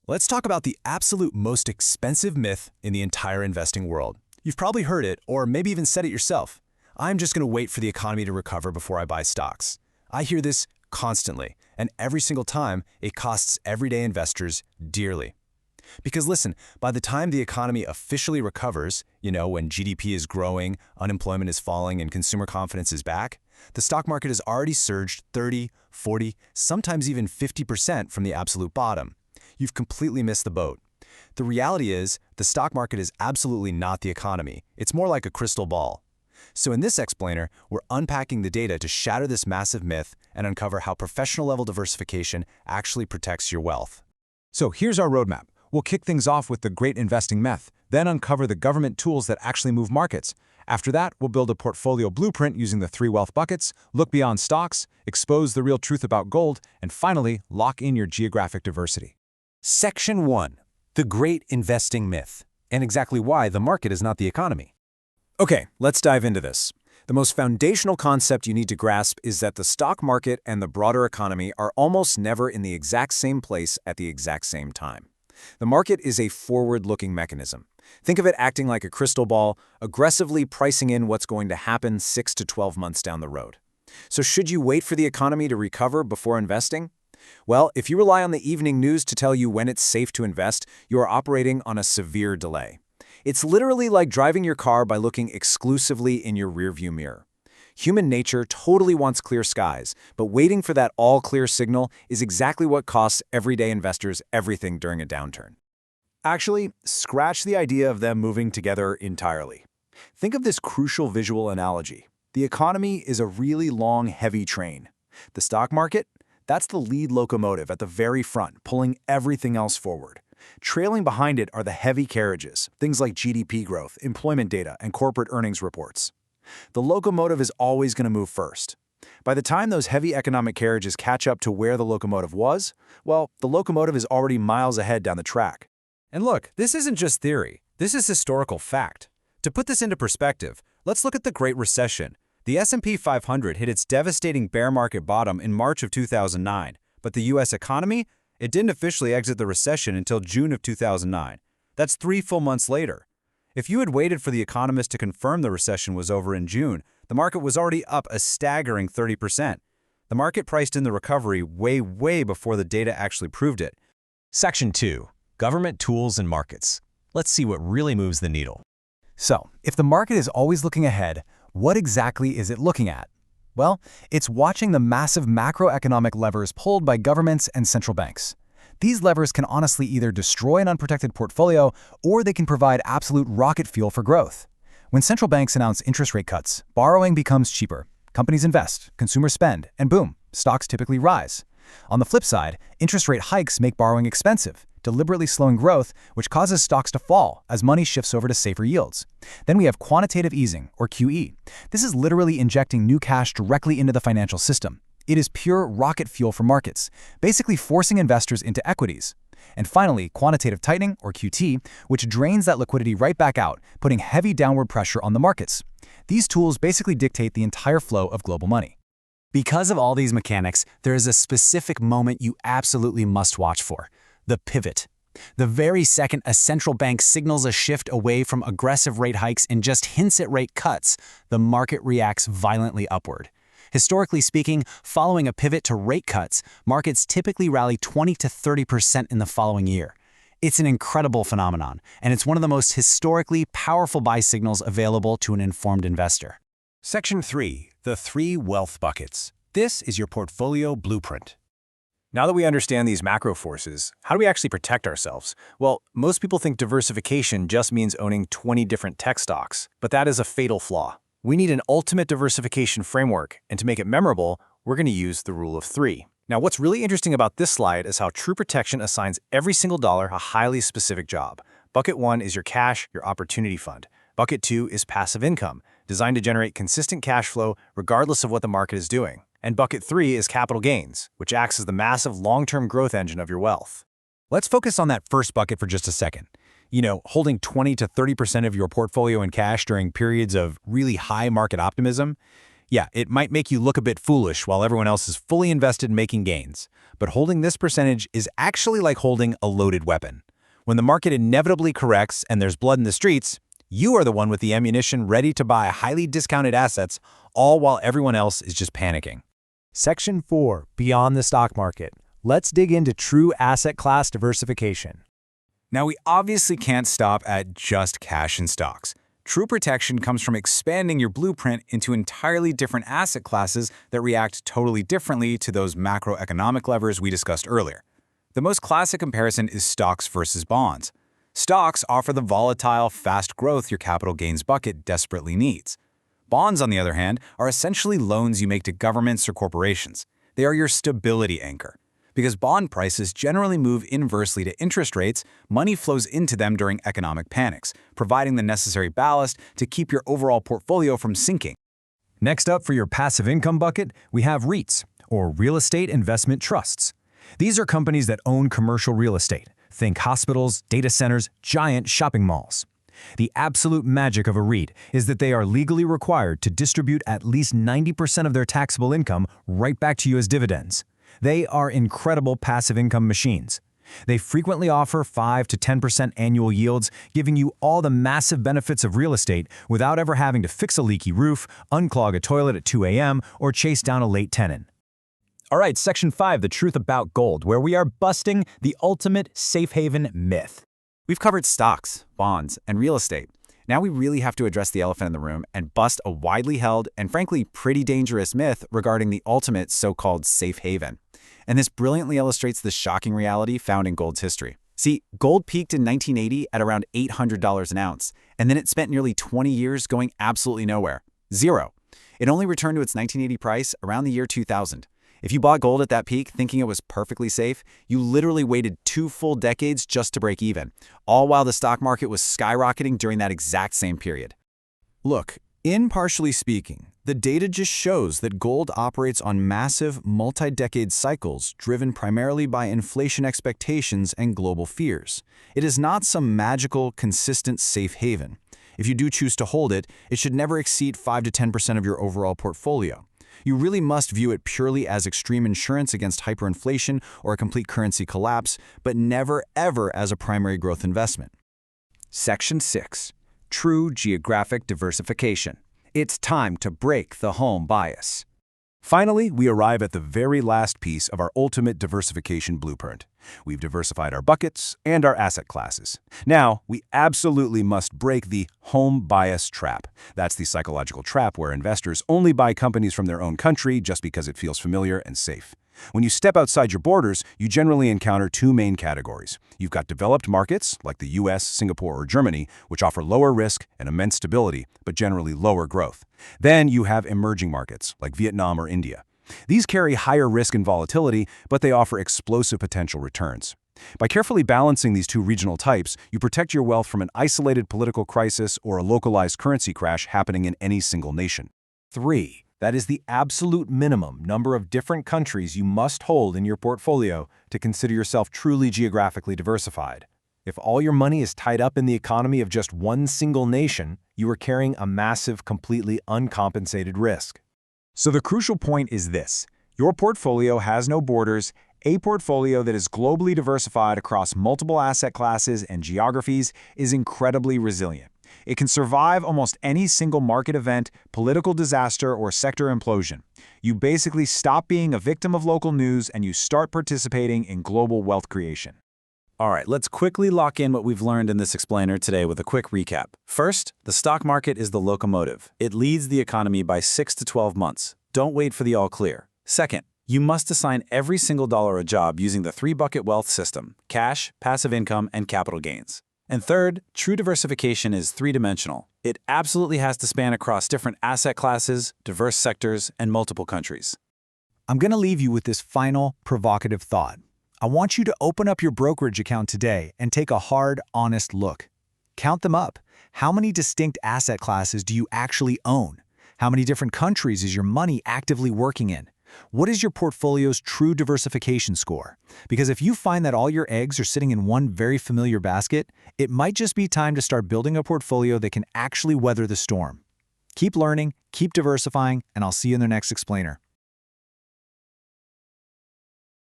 Let's talk about the absolute most expensive myth in the entire investing world. You've probably heard it, or maybe even said it yourself. I'm just going to wait for the economy to recover before I buy stocks. I hear this constantly, and every single time, it costs everyday investors dearly. Because listen, by the time the economy officially recovers, when GDP is growing, unemployment is falling, and consumer confidence is back, the stock market has already surged 30, 40, sometimes even 50% from the absolute bottom. You've completely missed the boat. The reality is, the stock market is absolutely not the economy. It's more like a crystal ball. So in this explainer, we're unpacking the data to shatter this massive myth and uncover how professional-level diversification actually protects your wealth. So here's our roadmap. We'll kick things off with the great investing myth, then uncover the government tools that actually move markets. After that, we'll build a portfolio blueprint using the 3 wealth buckets, look beyond stocks, expose the real truth about gold, and finally, lock in your geographic diversity. Section 1. The Great Investing Myth, and exactly why the market is not the economy. Okay, let's dive into this. The most foundational concept you need to grasp is that the stock market and the broader economy are almost never in the exact same place at the exact same time. The market is a forward-looking mechanism. Think of it acting like a crystal ball, aggressively pricing in what's going to happen 6 to 12 months down the road. So should you wait for the economy to recover before investing? Well, if you rely on the evening news to tell you when it's safe to invest, you are operating on a severe delay. It's literally like driving your car by looking exclusively in your rearview mirror. Human nature totally wants clear skies, but waiting for that all-clear signal is exactly what costs everyday investors everything during a downturn. Actually, scratch the idea of them moving together entirely. Think of this crucial visual analogy. The economy is a really long, heavy train. The stock market? That's the lead locomotive at the very front, pulling everything else forward. Trailing behind it are the heavy carriages, things like GDP growth, employment data, and corporate earnings reports. The locomotive is always going to move first. By the time those heavy economic carriages catch up to where the locomotive was, well, the locomotive is already miles ahead down the track. And look, this isn't just theory. This is historical fact. To put this into perspective, let's look at the Great Recession. The S&P 500 hit its devastating bear market bottom in March of 2009, but the U.S. economy? It didn't officially exit the recession until June of 2009. That's 3 full months later. If you had waited for the economists to confirm the recession was over in June, the market was already up a staggering 30%. The market priced in the recovery way before the data actually proved it. Section 2. Government Tools and Markets. Let's see what really moves the needle. So, if the market is always looking ahead, what exactly is it looking at? Well, it's watching the massive macroeconomic levers pulled by governments and central banks. These levers can honestly either destroy an unprotected portfolio or they can provide absolute rocket fuel for growth. When central banks announce interest rate cuts, borrowing becomes cheaper. Companies invest, consumers spend, and boom, stocks typically rise. On the flip side, interest rate hikes make borrowing expensive, deliberately slowing growth, which causes stocks to fall as money shifts over to safer yields. Then we have quantitative easing, or QE. This is literally injecting new cash directly into the financial system. It is pure rocket fuel for markets, basically forcing investors into equities. And finally, quantitative tightening, or QT, which drains that liquidity right back out, putting heavy downward pressure on the markets. These tools basically dictate the entire flow of global money. Because of all these mechanics, there is a specific moment you absolutely must watch for: the pivot. The very second a central bank signals a shift away from aggressive rate hikes and just hints at rate cuts, the market reacts violently upward. Historically speaking, following a pivot to rate cuts, markets typically rally 20 to 30% in the following year. It's an incredible phenomenon, and it's one of the most historically powerful buy signals available to an informed investor. Section 3. The 3 wealth buckets. This is your portfolio blueprint. Now that we understand these macro forces, how do we actually protect ourselves? Well, most people think diversification just means owning 20 different tech stocks, but that is a fatal flaw. We need an ultimate diversification framework, and to make it memorable, we're going to use the rule of 3. Now, what's really interesting about this slide is how True Protection assigns every single dollar a highly specific job. Bucket 1 is your cash, your opportunity fund. Bucket 2 is passive income, designed to generate consistent cash flow regardless of what the market is doing. And bucket 3 is capital gains, which acts as the massive long-term growth engine of your wealth. Let's focus on that first bucket for just a second. Holding 20 to 30% of your portfolio in cash during periods of really high market optimism, Yeah, it might make you look a bit foolish while everyone else is fully invested making gains. But holding this percentage is actually like holding a loaded weapon. When the market inevitably corrects and there's blood in the streets, you are the one with the ammunition ready to buy highly discounted assets, all while everyone else is just panicking. Section 4. Beyond the stock market. Let's dig into true asset class diversification. Now, we obviously can't stop at just cash and stocks. True protection comes from expanding your blueprint into entirely different asset classes that react totally differently to those macroeconomic levers we discussed earlier. The most classic comparison is stocks versus bonds. Stocks offer the volatile, fast growth your capital gains bucket desperately needs. Bonds, on the other hand, are essentially loans you make to governments or corporations. They are your stability anchor. Because bond prices generally move inversely to interest rates, money flows into them during economic panics, providing the necessary ballast to keep your overall portfolio from sinking. Next up for your passive income bucket, we have REITs, or real estate investment trusts. These are companies that own commercial real estate. Think hospitals, data centers, giant shopping malls. The absolute magic of a REIT is that they are legally required to distribute at least 90% of their taxable income right back to you as dividends. They are incredible passive income machines. They frequently offer 5 to 10% annual yields, giving you all the massive benefits of real estate without ever having to fix a leaky roof, unclog a toilet at 2 a.m., or chase down a late tenant. All right, Section 5, the truth about gold, where we are busting the ultimate safe haven myth. We've covered stocks, bonds, and real estate. Now we really have to address the elephant in the room and bust a widely held and frankly pretty dangerous myth regarding the ultimate so-called safe haven. And this brilliantly illustrates the shocking reality found in gold's history. See, gold peaked in 1980 at around $800 an ounce, and then it spent nearly 20 years going absolutely nowhere. Zero. It only returned to its 1980 price around the year 2000. If you bought gold at that peak thinking it was perfectly safe, you literally waited 2 full decades just to break even, all while the stock market was skyrocketing during that exact same period. Look, impartially speaking, the data just shows that gold operates on massive, multi-decade cycles driven primarily by inflation expectations and global fears. It is not some magical, consistent safe haven. If you do choose to hold it, it should never exceed 5 to 10% of your overall portfolio. You really must view it purely as extreme insurance against hyperinflation or a complete currency collapse, but never ever as a primary growth investment. Section 6. True geographic diversification. It's time to break the home bias. Finally, we arrive at the very last piece of our ultimate diversification blueprint. We've diversified our buckets and our asset classes. Now, we absolutely must break the home bias trap. That's the psychological trap where investors only buy companies from their own country just because it feels familiar and safe. When you step outside your borders, you generally encounter 2 main categories. You've got developed markets, like the US, Singapore, or Germany, which offer lower risk and immense stability, but generally lower growth. Then you have emerging markets, like Vietnam or India. These carry higher risk and volatility, but they offer explosive potential returns. By carefully balancing these 2 regional types, you protect your wealth from an isolated political crisis or a localized currency crash happening in any single nation. 3. That is the absolute minimum number of different countries you must hold in your portfolio to consider yourself truly geographically diversified. If all your money is tied up in the economy of just one single nation, you are carrying a massive, completely uncompensated risk. So the crucial point is this. Your portfolio has no borders. A portfolio that is globally diversified across multiple asset classes and geographies is incredibly resilient. It can survive almost any single market event, political disaster, or sector implosion. You basically stop being a victim of local news and you start participating in global wealth creation. All right, let's quickly lock in what we've learned in this explainer today with a quick recap. First, the stock market is the locomotive. It leads the economy by 6 to 12 months. Don't wait for the all clear. Second, you must assign every single dollar a job using the 3-bucket wealth system: cash, passive income, and capital gains. And third, true diversification is 3-dimensional. It absolutely has to span across different asset classes, diverse sectors, and multiple countries. I'm going to leave you with this final, provocative thought. I want you to open up your brokerage account today and take a hard, honest look. Count them up. How many distinct asset classes do you actually own? How many different countries is your money actively working in? What is your portfolio's true diversification score? Because if you find that all your eggs are sitting in one very familiar basket, it might just be time to start building a portfolio that can actually weather the storm. Keep learning, keep diversifying, and I'll see you in the next explainer.